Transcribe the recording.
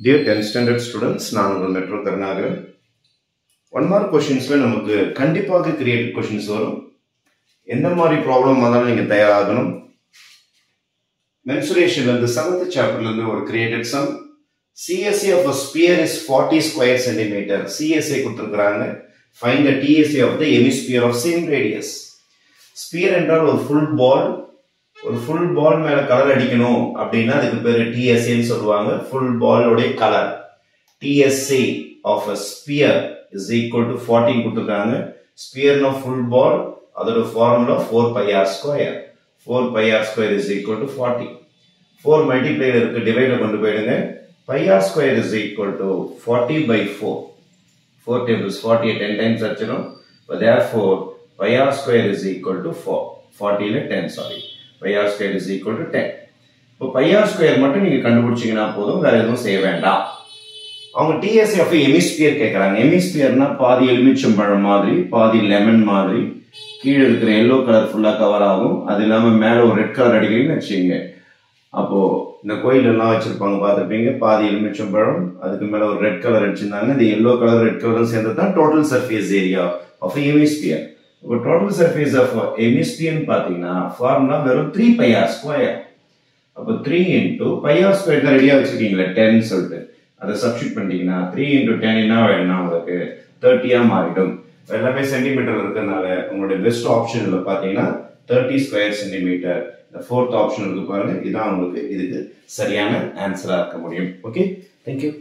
Dear 10th standard students, நான் உங்கள் metro Karunakaran. 1 mark questions-ல நமக்கு கண்டிப்பாக created questions வரும். எந்த மாதிரி ப்ராப்ளம் வந்தாலும் நீங்க தயாராகணும். Mensuration இந்த 7th chapterல இருந்து ஒரு created sum. CSA of a sphere is 40 square centimeter. CSA கொடுத்திருக்காங்க. Find the TSA of the hemisphere of same radius. Sphere என்றால் ஒரு full ball. ஒரு full ball மேல கலர் அடிக்கணும் அப்படினா அதுக்கு பேரு TSA ன்னு சொல்வாங்க. full ball உடைய colour. TSA of a sphere is equal to 40 கொடுத்திருக்காங்க. Sphere of full ball அதோட formula 4 pi r square. 4 pi r square is equal to 40. 4 multiplier இருக்கு டிவைட்ல கொண்டு போயிடுங்க. Pi r square is equal to 40 by 4. 4 tables 40 10 times ஆச்சுரும். But therefore pi r square is equal to 4. 40 ல 10 sorry. Pi r square is equal to 10. இப்போ pi r square மட்டும் நீங்க கண்டுபிடிச்சீங்கன்னா போதும், வேற எதுவும் செய்ய வேண்டாம். அவங்க TSA of hemisphere கேக்குறாங்க. ஹெமிஸ்பியர்னா பாதி எலுமிச்சம்பழம் மாதிரி, பாதி லெமன் மாதிரி, கீழ இருக்கிற yellow கலர் ஃபுல்லா கவர் ஆகும். அது இல்லாம மேல ஒரு ரெட் கலர் அடிக்கிறீங்கன்னு வச்சுக்கோங்க. அப்போ இந்த கோயில் எல்லாம் வச்சிருப்பாங்க பார்த்திருப்பீங்க, பாதி எலுமிச்சம்பழம், அதுக்கு மேல ஒரு ரெட் கலர் அடிச்சிருந்தாங்க. இந்த yellow கலர் ரெட் கலரும் சேர்ந்தது தான் total surface area of hemisphere. இப்போ டோட்டல் சர்ஃபேஸ் ஆஃப் ஹெமிஸ்பியர் பாத்தீங்கன்னா ஃபார்முலா வெறும் 3 pi r ஸ்கொயர். அப்போ 3 into pi r ஸ்கொயர் தான் ரெடியா வச்சிருக்கீங்களா 10 சொல்லிட்டு அதை சப்ஸ்டிட்யூட் பண்ணிட்டீங்கன்னா 3 into 10 என்ன ஆயிடும்னா உங்களுக்கு 30 ஆ மாறிடும். எல்லாமே சென்டிமீட்டர் இருக்கறனால உங்களுடைய பெஸ்ட் ஆப்ஷன் இதுல பாத்தீங்கன்னா 30 ஸ்கொயர் சென்டிமீட்டர். இந்த ஃபோர்த் ஆப்ஷன் இருக்கு பாருங்க, இதான் உங்களுக்கு இதுக்கு சரியான ஆன்சரா இருக்க முடியும். Okay, thank you.